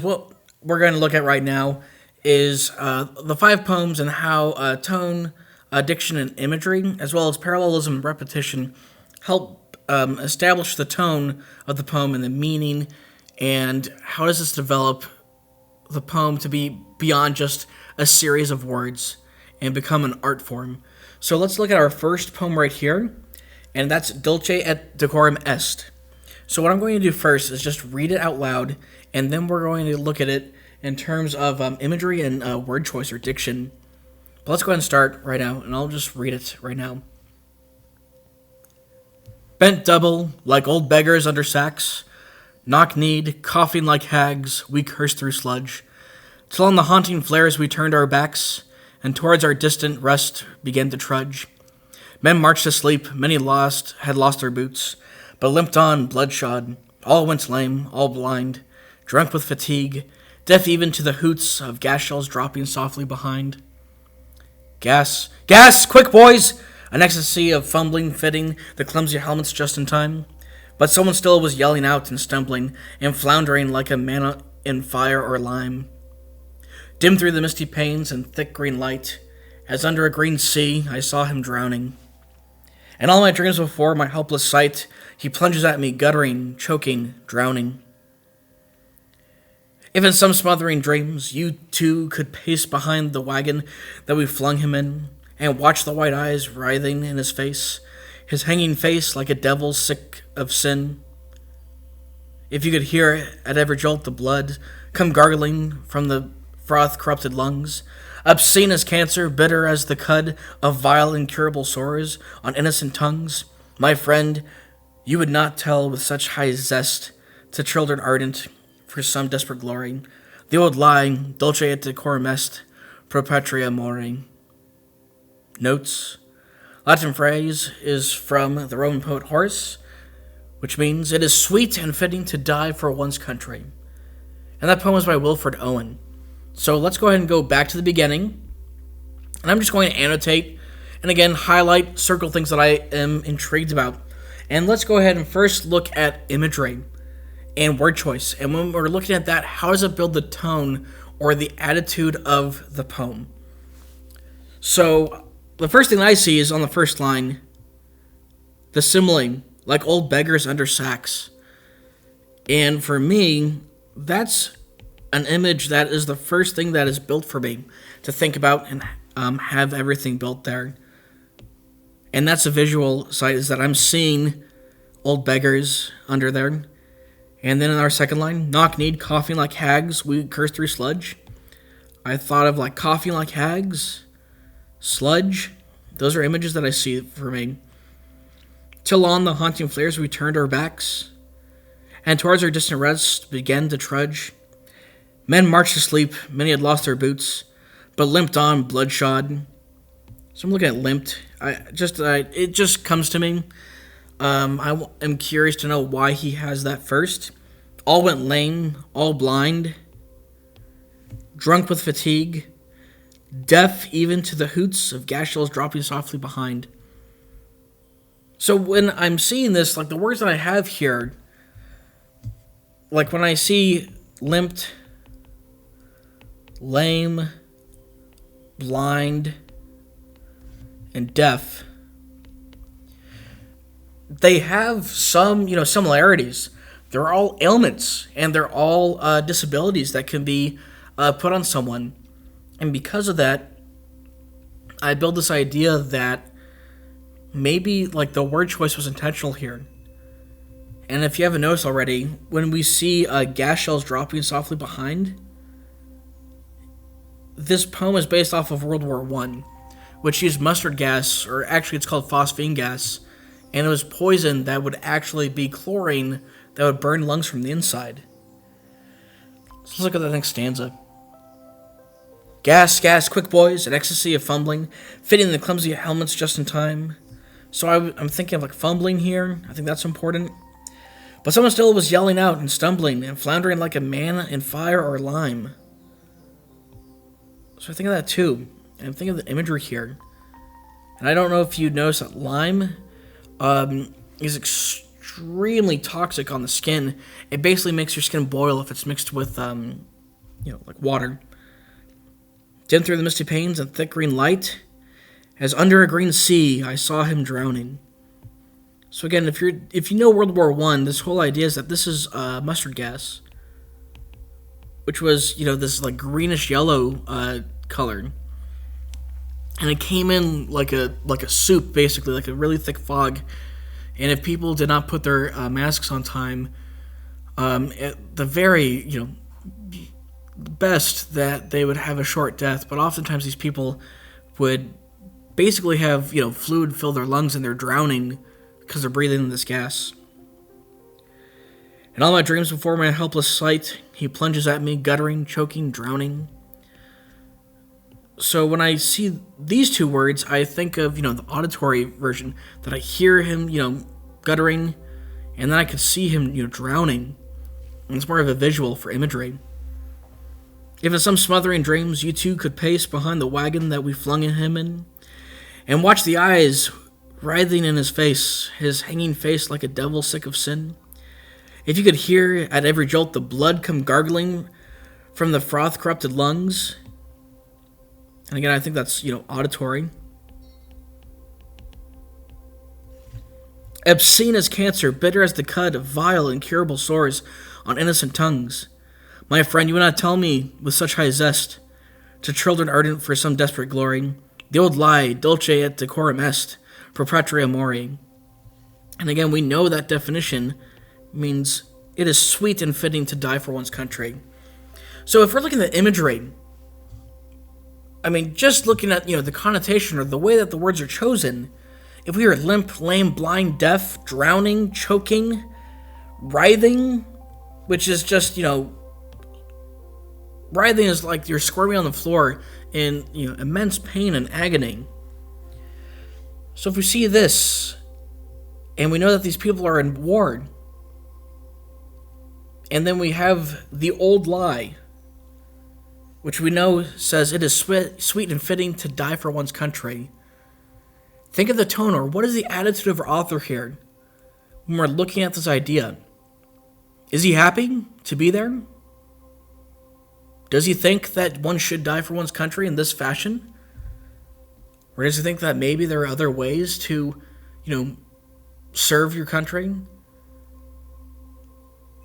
What we're going to look at right now is the five poems and how tone, diction, and imagery, as well as parallelism and repetition, help establish the tone of the poem and the meaning, and how does this develop the poem to be beyond just a series of words and become an art form. So let's look at our first poem right here, and that's Dulce et Decorum Est. So what I'm going to do first is just read it out loud, and then we're going to look at it in terms of imagery and word choice or diction. But let's go ahead and start right now, and I'll just read it right now. Bent double, like old beggars under sacks, knock-kneed, coughing like hags, we cursed through sludge, till on the haunting flares we turned our backs, and towards our distant rest began to trudge. Men marched to sleep, many had lost their boots, but limped on, bloodshod. All went lame, all blind, drunk with fatigue, deaf even to the hoots of gas shells dropping softly behind. Gas! Gas! Quick, boys! An ecstasy of fumbling, fitting the clumsy helmets just in time. But someone still was yelling out and stumbling and floundering like a man in fire or lime. Dim through the misty panes and thick green light, as under a green sea I saw him drowning. And all my dreams before my helpless sight, he plunges at me, guttering, choking, drowning. If in some smothering dreams you too could pace behind the wagon that we flung him in, and watch the white eyes writhing in his face, hanging face like a devil sick of sin. If you could hear at every jolt the blood come gargling from the froth-corrupted lungs, obscene as cancer, bitter as the cud of vile incurable sores on innocent tongues, my friend, you would not tell with such high zest to children ardent for some desperate glory the old lie, dulce et decorum est, pro patria more. Notes. Latin phrase is from the Roman poet Horace, which means it is sweet and fitting to die for one's country. And that poem is by Wilfred Owen. So let's go ahead and go back to the beginning. And I'm just going to annotate and again highlight, circle things that I am intrigued about. And let's go ahead and first look at imagery and word choice. And when we're looking at that, how does it build the tone or the attitude of the poem? So the first thing I see is on the first line, the simile, like old beggars under sacks. And for me, that's an image that is the first thing that is built for me to think about and have everything built there. And that's a visual sight, is that I'm seeing old beggars under there. And then in our second line, knock-kneed, coughing like hags, we curse through sludge. I thought of like coughing like hags, sludge. Those are images that I see for me. Till on the haunting flares we turned our backs, and towards our distant rest began to trudge. Men marched to sleep, many had lost their boots, but limped on, bloodshod. So I'm looking at limped. It just comes to me. I am curious to know why he has that first. All went lame, all blind, drunk with fatigue, deaf even to the hoots of gas shells dropping softly behind. So when I'm seeing this, like the words that I have here, like when I see limped, lame, blind, and deaf, they have some, similarities. They're all ailments, and they're all disabilities that can be put on someone. And because of that, I build this idea that maybe like the word choice was intentional here. And if you haven't noticed already, when we see gas shells dropping softly behind, this poem is based off of World War I, which used mustard gas, or actually it's called phosphine gas, and it was poison that would actually be chlorine that would burn lungs from the inside. So let's look at the next stanza. Gas, gas, quick boys, an ecstasy of fumbling, fitting the clumsy helmets just in time. So I'm thinking of like fumbling here. I think that's important. But someone still was yelling out and stumbling and floundering like a man in fire or lime. So I think of that too. And I'm thinking of the imagery here. And I don't know if you notice that lime is extremely toxic on the skin. It basically makes your skin boil if it's mixed with, like water. Dim through the misty panes and thick green light, as under a green sea, I saw him drowning. So again, if you know World War I, this whole idea is that this is mustard gas, which was this like greenish yellow color, and it came in like a soup, basically like a really thick fog. And if people did not put their masks on time, at the very best that they would have a short death. But oftentimes these people would basically have fluid fill their lungs and they're drowning because they're breathing in this gas. In all my dreams before my helpless sight, he plunges at me, guttering, choking, drowning. So when I see these two words, I think of, the auditory version, that I hear him, guttering, and then I could see him, drowning. And it's more of a visual for imagery. If in some smothering dreams you too could pace behind the wagon that we flung him in, and watch the eyes writhing in his face, his hanging face like a devil sick of sin, if you could hear at every jolt the blood come gargling from the froth-corrupted lungs, and again, I think that's, auditory. Obscene as cancer, bitter as the cud of vile, incurable sores on innocent tongues. My friend, you would not tell me with such high zest, to children ardent for some desperate glory, the old lie, Dulce et Decorum Est, pro patria mori. And again, we know that definition means it is sweet and fitting to die for one's country. So if we're looking at imagery, just looking at, the connotation or the way that the words are chosen, if we are limp, lame, blind, deaf, drowning, choking, writhing, which is just, writhing is like you're squirming on the floor in, immense pain and agony. So if we see this, and we know that these people are in war, and then we have the old lie, which we know says it is sweet and fitting to die for one's country. Think of the tone, or what is the attitude of our author here when we're looking at this idea? Is he happy to be there? Does he think that one should die for one's country in this fashion? Or does he think that maybe there are other ways to, serve your country?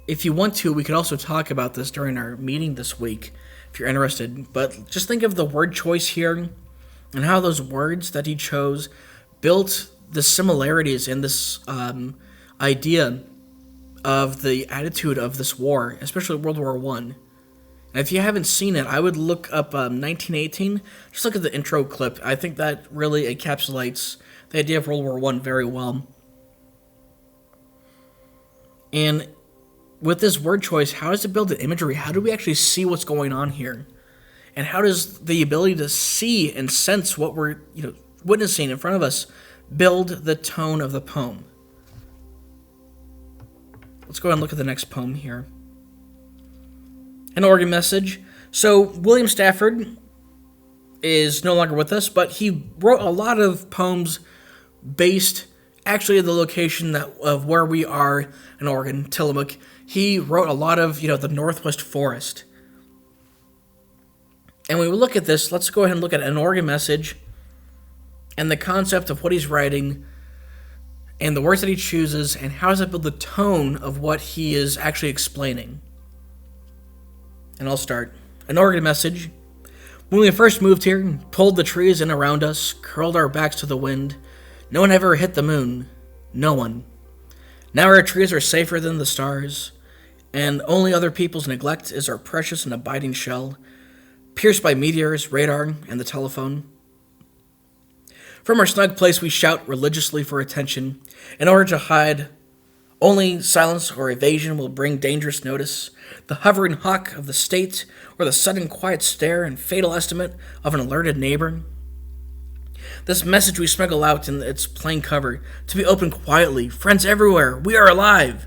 If you want to, we could also talk about this during our meeting this week, if you're interested. But just think of the word choice here and how those words that he chose built the similarities in this idea of the attitude of this war, especially World War I. And if you haven't seen it, I would look up 1918. Just look at the intro clip. I think that really encapsulates the idea of World War I very well. And with this word choice, how does it build an imagery? How do we actually see what's going on here? And how does the ability to see and sense what we're witnessing in front of us build the tone of the poem? Let's go ahead and look at the next poem here. An organ message. So William Stafford is no longer with us, but he wrote a lot of poems based actually at the location of where we are in Oregon, Tillamook. He wrote a lot of, the Northwest Forest. And when we look at this, let's go ahead and look at an organ message and the concept of what he's writing and the words that he chooses and how does it build the tone of what he is actually explaining. And I'll start. An organ message. When we first moved here, pulled the trees in around us, curled our backs to the wind, no one ever hit the moon. No one. Now our trees are safer than the stars, and only other people's neglect is our precious and abiding shell, pierced by meteors, radar, and the telephone. From our snug place we shout religiously for attention, in order to hide. Only silence or evasion will bring dangerous notice, the hovering hawk of the state, or the sudden quiet stare and fatal estimate of an alerted neighbor. This message we smuggle out in its plain cover, to be opened quietly. Friends everywhere, we are alive.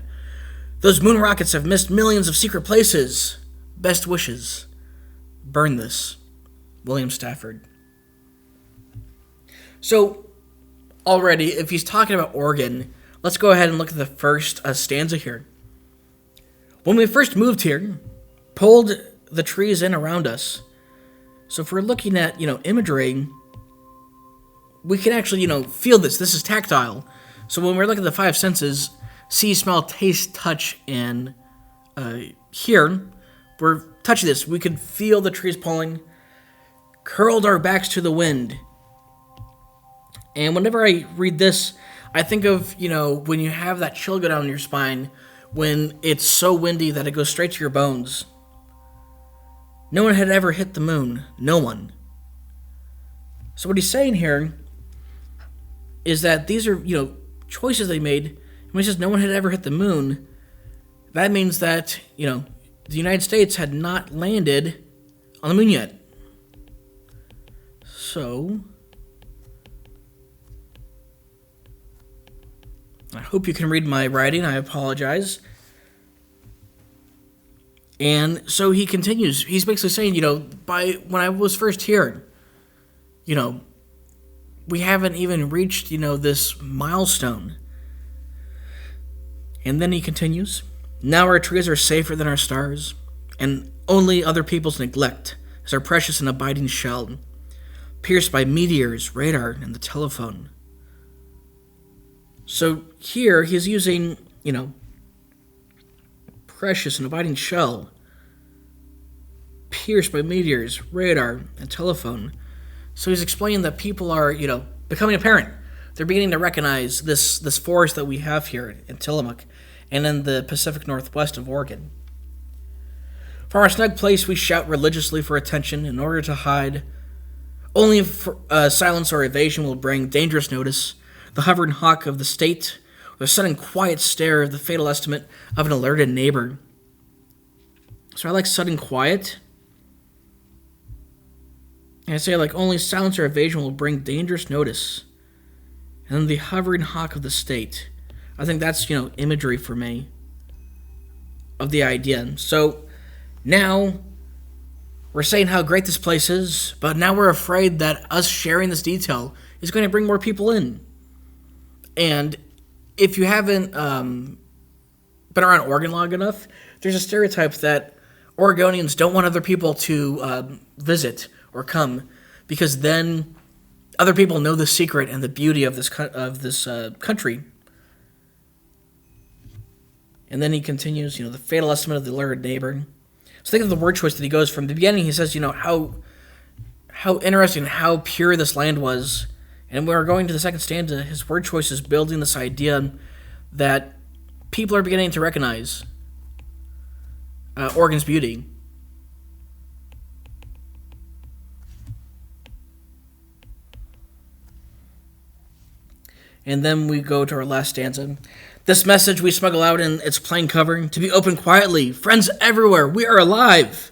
Those moon rockets have missed millions of secret places. Best wishes. Burn this. William Stafford. So, already, if he's talking about Oregon, let's go ahead and look at the first stanza here. When we first moved here, pulled the trees in around us. So if we're looking at, imagery, we can actually, feel this. This is tactile. So when we're looking at the five senses, see, smell, taste, touch, and hear, we're touching this. We can feel the trees pulling, curled our backs to the wind. And whenever I read this, I think of, when you have that chill go down your spine, when it's so windy that it goes straight to your bones. No one had ever hit the moon. No one. So what he's saying here is that these are, choices they made. When he says no one had ever hit the moon, that means that, the United States had not landed on the moon yet. So, I hope you can read my writing. I apologize. And so he continues. He's basically saying, by when I was first here, we haven't even reached, this milestone. And then he continues. Now our trees are safer than our stars, and only other people's neglect is our precious and abiding shell, pierced by meteors, radar, and the telephone. So here he's using, precious and abiding shell, pierced by meteors, radar, and telephone. So he's explaining that people are, becoming apparent. They're beginning to recognize this forest that we have here in Tillamook and in the Pacific Northwest of Oregon. From our snug place, we shout religiously for attention in order to hide. Only silence or evasion will bring dangerous notice. The hovering hawk of the state, or the sudden quiet stare of the fatal estimate of an alerted neighbor. So I like sudden quiet. And I say only silence or evasion will bring dangerous notice. And then the hovering hawk of the state. I think that's, imagery for me of the idea. So now we're saying how great this place is, but now we're afraid that us sharing this detail is going to bring more people in. And if you haven't been around Oregon long enough, there's a stereotype that Oregonians don't want other people to visit or come, because then other people know the secret and the beauty of this country. And then he continues, the fatal estimate of the alerted neighbor. So think of the word choice that he goes from the beginning. He says, how interesting, how pure this land was. And when we're going to the second stanza, his word choice is building this idea that people are beginning to recognize Oregon's beauty. And then we go to our last stanza. This message we smuggle out in its plain cover, to be opened quietly. Friends everywhere, we are alive.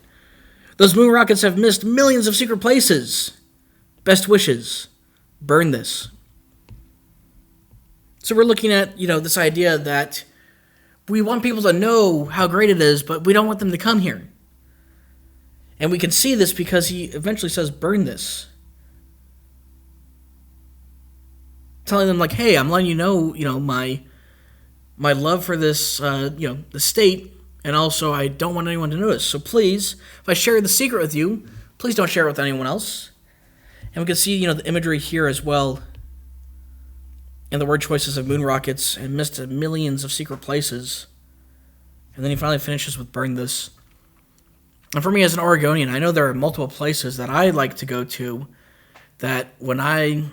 Those moon rockets have missed millions of secret places. Best wishes. Burn this. So we're looking at, this idea that we want people to know how great it is, but we don't want them to come here. And we can see this because he eventually says, burn this. Telling them hey, I'm letting you know, my love for this, the state, and also I don't want anyone to notice. So please, if I share the secret with you, please don't share it with anyone else. And we can see, the imagery here as well, and the word choices of moon rockets and missed millions of secret places. And then he finally finishes with burn this. And for me as an Oregonian, I know there are multiple places that I like to go to that when I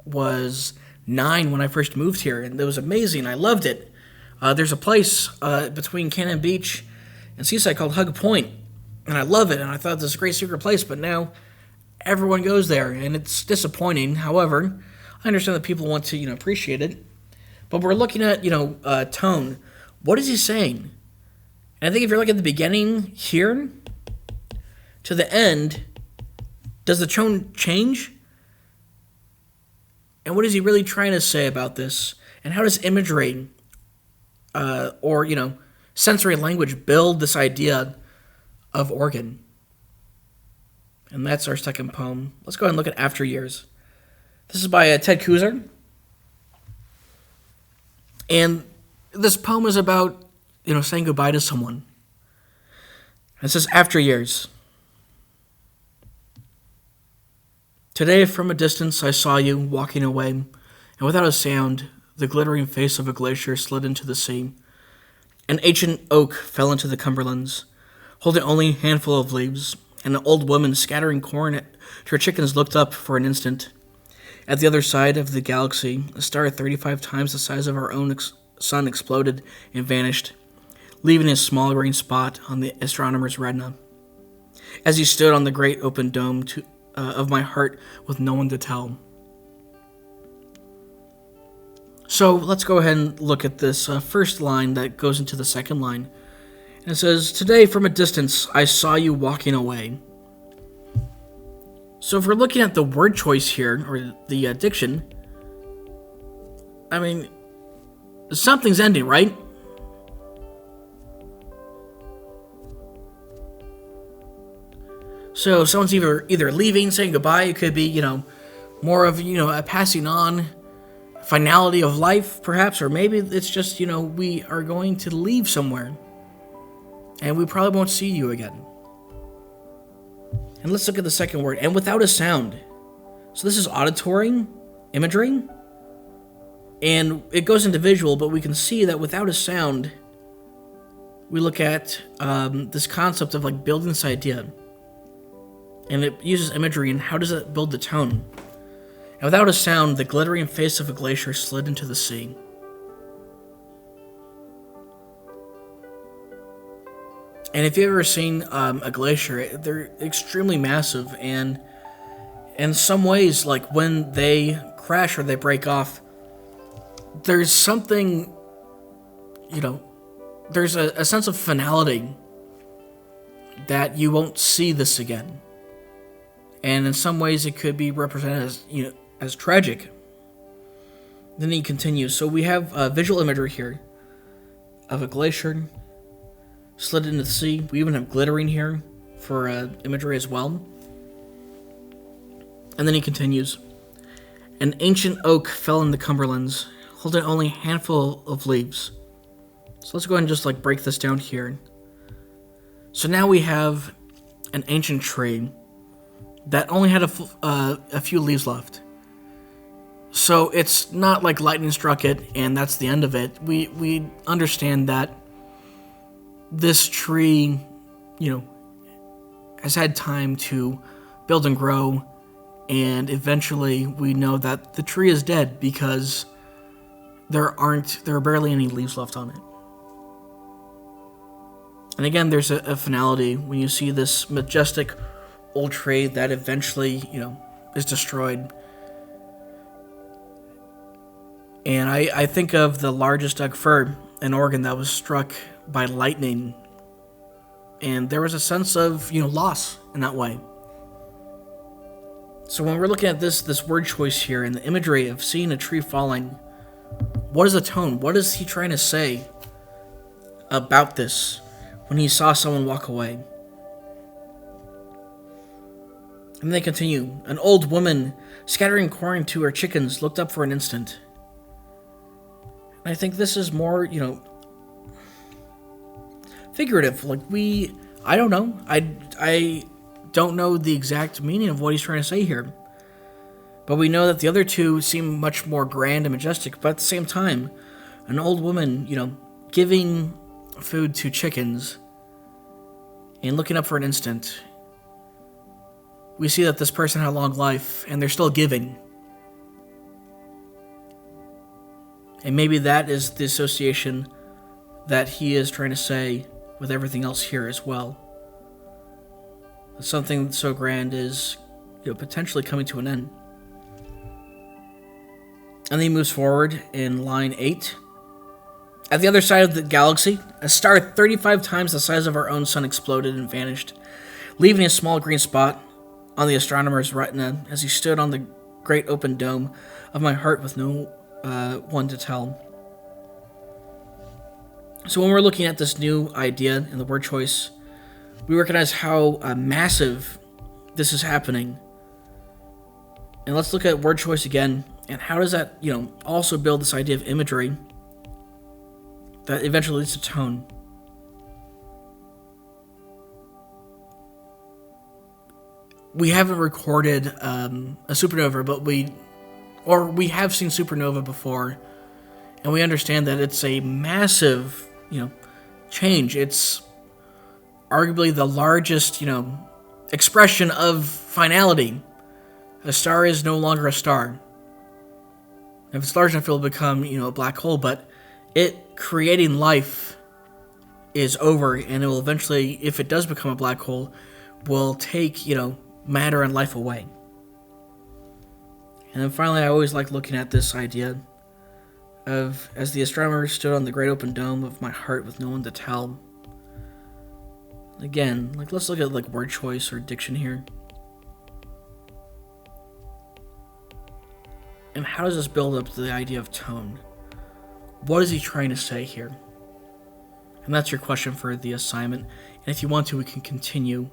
was 9 when I first moved here, and it was amazing. I loved it. There's a place between Cannon Beach and Seaside called Hug Point, and I love it, and I thought it was a great secret place, but now everyone goes there, and it's disappointing. However, I understand that people want to, appreciate it, but we're looking at, tone. What is he saying? And I think if you're looking at the beginning here to the end, does the tone change? And what is he really trying to say about this? And how does imagery or sensory language build this idea of Oregon? And that's our second poem. Let's go ahead and look at After Years. This is by Ted Kooser. And this poem is about, saying goodbye to someone. It says, after years. Today, from a distance, I saw you walking away, and without a sound, the glittering face of a glacier slid into the sea. An ancient oak fell into the Cumberlands, holding only a handful of leaves, and an old woman scattering corn to her chickens looked up for an instant. At the other side of the galaxy, a star 35 times the size of our own sun exploded and vanished, leaving a small green spot on the astronomer's retina. As he stood on the great open dome of my heart with no one to tell. So let's go ahead and look at this first line that goes into the second line. And it says, today from a distance I saw you walking away. So if we're looking at the word choice here, or the diction, I mean, something's ending, right? So someone's either leaving, saying goodbye. It could be, more of, a passing on, finality of life, perhaps. Or maybe it's just, we are going to leave somewhere. And we probably won't see you again. And let's look at the second word, and without a sound. So this is auditory imagery. And it goes into visual, but we can see that without a sound, we look at this concept of like building this idea. And it uses imagery, and how does it build the tone? And without a sound, the glittering face of a glacier slid into the sea. And if you've ever seen a glacier, they're extremely massive, and in some ways, like when they crash or they break off, there's something, there's a sense of finality that you won't see this again. And in some ways, it could be represented as, as tragic. Then he continues. So we have visual imagery here of a glacier slid into the sea. We even have glittering here for imagery as well. And then he continues. An ancient oak fell in the Cumberlands, holding only a handful of leaves. So let's go ahead and just break this down here. So now we have an ancient tree that only had a few leaves left. So it's not like lightning struck it and that's the end of it. We understand that this tree, has had time to build and grow, and eventually we know that the tree is dead because there are barely any leaves left on it. And again, there's a finality when you see this majestic old tree that eventually, is destroyed. And I think of the largest Doug fir in Oregon that was struck by lightning. And there was a sense of, loss in that way. So when we're looking at this word choice here and the imagery of seeing a tree falling, what is the tone? What is he trying to say about this when he saw someone walk away? And they continue. An old woman scattering corn to her chickens looked up for an instant. And I think this is more, figurative. I don't know. I don't know the exact meaning of what he's trying to say here. But we know that the other two seem much more grand and majestic. But at the same time, an old woman, giving food to chickens and looking up for an instant, we see that this person had a long life, and they're still giving. And maybe that is the association that he is trying to say with everything else here as well. Something so grand is, potentially coming to an end. And then he moves forward in line 8. At the other side of the galaxy, a star 35 times the size of our own sun exploded and vanished, leaving a small green spot on the astronomer's retina as he stood on the great open dome of my heart with no one to tell. So when we're looking at this new idea in the word choice, we recognize how massive this is happening. And let's look at word choice again, and how does that, also build this idea of imagery that eventually leads to tone. We haven't recorded a supernova, but we have seen supernova before, and we understand that it's a massive, change. It's arguably the largest, expression of finality. A star is no longer a star. If it's large enough, it'll become, a black hole, but it creating life is over, and it will eventually, if it does become a black hole, will take, matter and life away. And then finally, I always like looking at this idea of, as the astronomer stood on the great open dome of my heart with no one to tell. Again, let's look at word choice or diction here. And how does this build up to the idea of tone? What is he trying to say here? And that's your question for the assignment. And if you want to, we can continue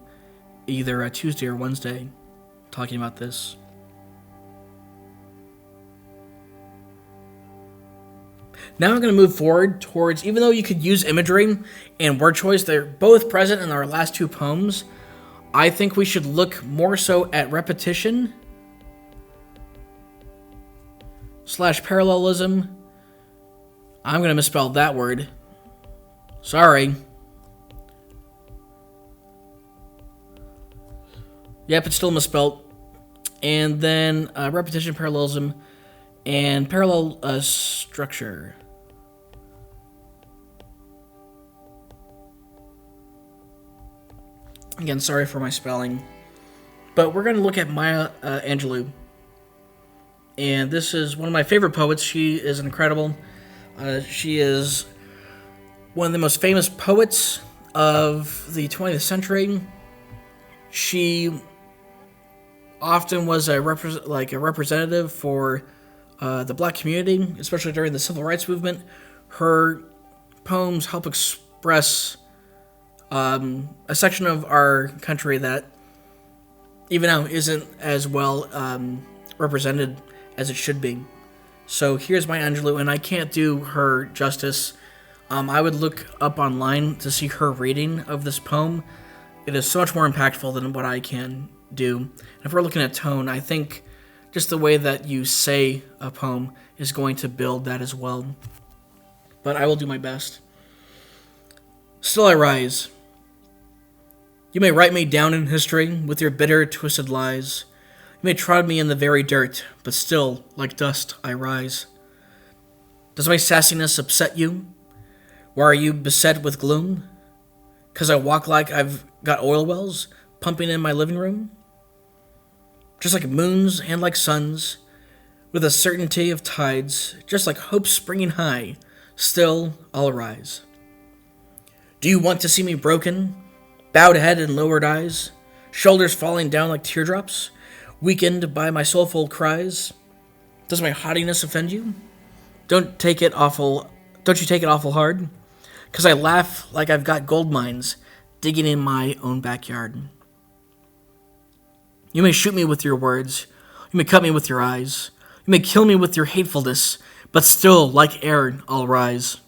either Tuesday or Wednesday talking about this. Now I'm going to move forward towards, even though you could use imagery and word choice, they're both present in our last two poems, I think we should look more so at repetition / parallelism. I'm going to misspell that word. Sorry. Yep, it's still misspelled. And then repetition, parallelism, and parallel structure. Again, sorry for my spelling. But we're going to look at Maya Angelou. And this is one of my favorite poets. She is incredible. She is one of the most famous poets of the 20th century. She often was a representative for the black community, especially during the civil rights movement. Her poems help express a section of our country that even now isn't as well represented as it should be. So here's Maya Angelou, and I can't do her justice. I would look up online to see her reading of this poem. It is so much more impactful than what I can do. And if we're looking at tone, I think just the way that you say a poem is going to build that as well. But I will do my best. Still I rise. You may write me down in history with your bitter, twisted lies. You may trod me in the very dirt, but still, like dust, I rise. Does my sassiness upset you? Why are you beset with gloom? 'Cause I walk like I've got oil wells pumping in my living room? Just like moons and like suns, with a certainty of tides, just like hope springing high, still I'll rise. Do you want to see me broken, bowed head and lowered eyes, shoulders falling down like teardrops, weakened by my soulful cries? Does my haughtiness offend you? Don't you take it awful hard? 'Cause I laugh like I've got gold mines digging in my own backyard. You may shoot me with your words, you may cut me with your eyes, you may kill me with your hatefulness, but still, like air, I'll rise.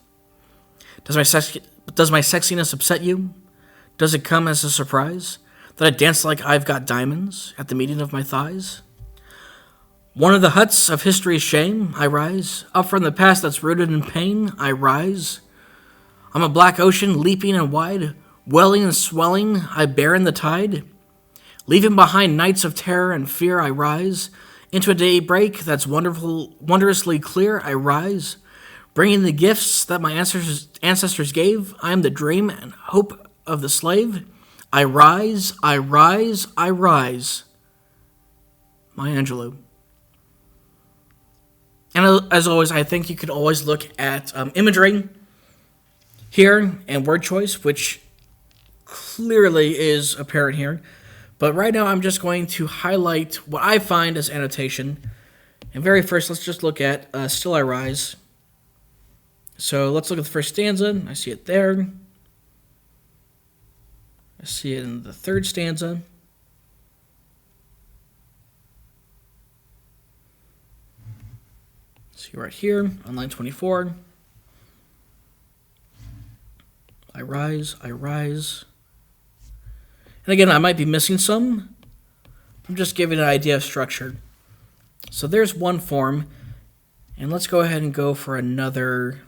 Does my sexiness upset you? Does it come as a surprise that I dance like I've got diamonds at the meeting of my thighs? One of the huts of history's shame, I rise. Up from the past that's rooted in pain, I rise. I'm a black ocean, leaping and wide, welling and swelling, I bear in the tide. Leaving behind nights of terror and fear, I rise. Into a daybreak that's wondrously clear, I rise. Bringing the gifts that my ancestors gave, I am the dream and hope of the slave. I rise, I rise, I rise. Maya Angelou. And as always, I think you could always look at imagery here and word choice, which clearly is apparent here. But right now, I'm just going to highlight what I find as annotation. And very first, let's just look at Still I Rise. So let's look at the first stanza. I see it there. I see it in the third stanza. See right here on line 24. I rise, I rise. And again, I might be missing some. I'm just giving an idea of structure. So there's one form. And let's go ahead and go for another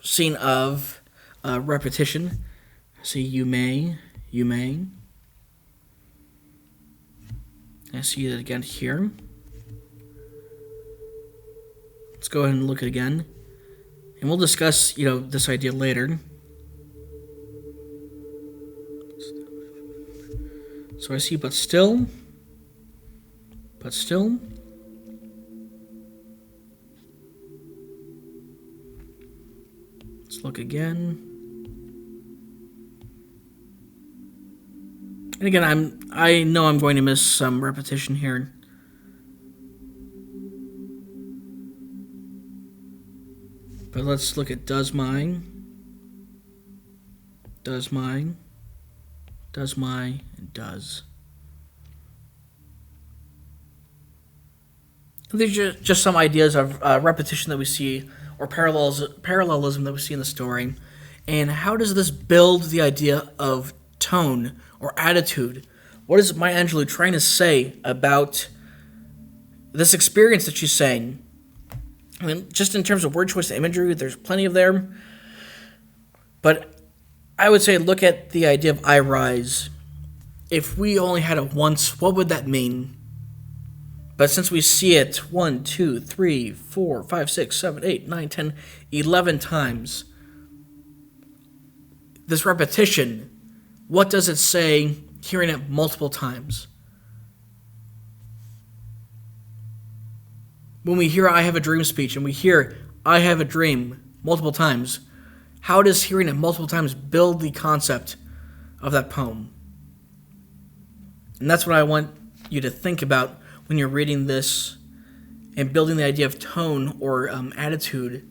scene of repetition. See, you may. I see it again here. Let's go ahead and look at it again. And we'll discuss, this idea later. So I see but still. Let's look again. And again, I know I'm going to miss some repetition here. But let's look at does my, and does. These are just some ideas of repetition that we see, or parallelism that we see in the story. And how does this build the idea of tone or attitude? What is Maya Angelou trying to say about this experience that she's saying? I mean, just in terms of word choice and imagery, there's plenty of there. But I would say look at the idea of I rise. If we only had it once, what would that mean? But since we see it 1, 2, 3, 4, 5, 6, 7, 8, 9, 10, 11 times, this repetition, what does it say hearing it multiple times? When we hear I have a dream speech and we hear I have a dream multiple times, how does hearing it multiple times build the concept of that poem? And that's what I want you to think about when you're reading this and building the idea of tone or attitude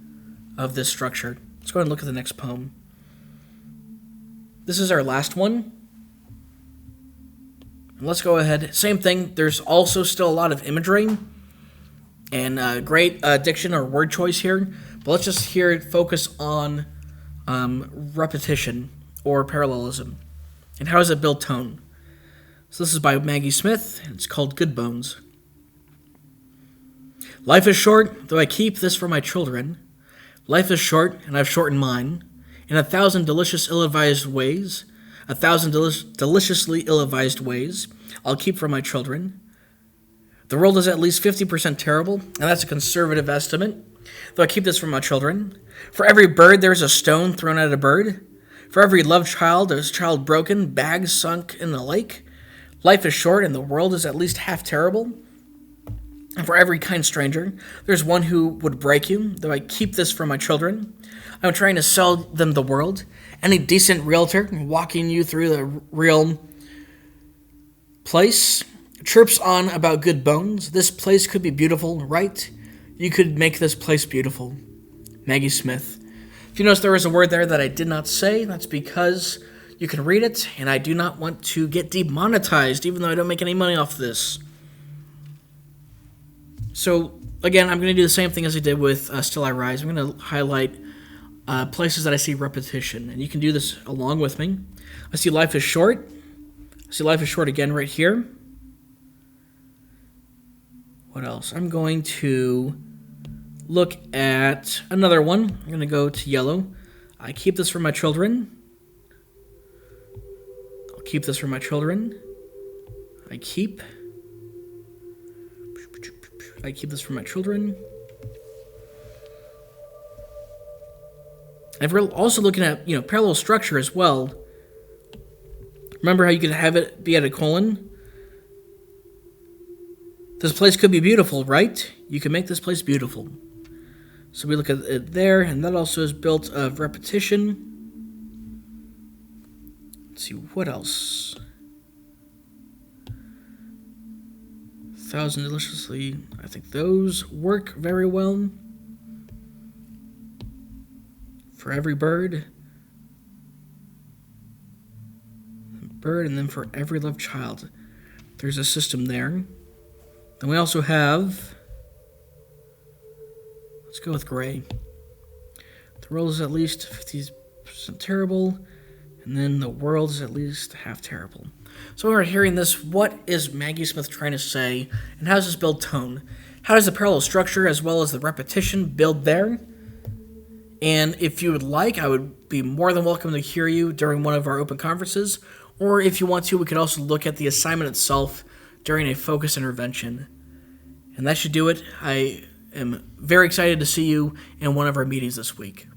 of this structure. Let's go ahead and look at the next poem. This is our last one. And let's go ahead. Same thing. There's also still a lot of imagery and great diction or word choice here. But let's just focus on repetition or parallelism. And how does it build tone? So this is by Maggie Smith, and it's called Good Bones. Life is short, though I keep this for my children. Life is short, and I've shortened mine. In 1,000 delicious ill-advised ways, 1,000 deliciously ill-advised ways, I'll keep for my children. The world is at least 50% terrible, and that's a conservative estimate, though I keep this for my children. For every bird, there is a stone thrown at a bird. For every loved child, there is a child broken, bags sunk in the lake. Life is short, and the world is at least half terrible. And for every kind stranger, there's one who would break you, though I keep this for my children. I'm trying to sell them the world. Any decent realtor walking you through the real place chirps on about good bones. This place could be beautiful, right? You could make this place beautiful. Maggie Smith. If you notice there was a word there that I did not say, that's because you can read it, and I do not want to get demonetized, even though I don't make any money off this. So, again, I'm going to do the same thing as I did with Still I Rise. I'm going to highlight places that I see repetition, and you can do this along with me. I see life is short. I see life is short again right here. What else? I'm going to look at another one. I'm going to go to yellow. I keep this for my children. I'll keep this for my children. I keep this for my children. And we're also looking at, parallel structure as well. Remember how you could have it be at a colon? This place could be beautiful, right? You can make this place beautiful. So we look at it there, and that also is built of repetition. Let's see, what else? 1,000 deliciously. I think those work very well. For every bird, and then for every loved child. There's a system there. Then we also have, Let's go with gray. The world is at least 50% terrible, and then the world is at least half terrible. So when we're hearing this, what is Maggie Smith trying to say, and how does this build tone? How does the parallel structure as well as the repetition build there? And if you would like, I would be more than welcome to hear you during one of our open conferences, or if you want to, we could also look at the assignment itself during a focus intervention. And that should do it. I am very excited to see you in one of our meetings this week.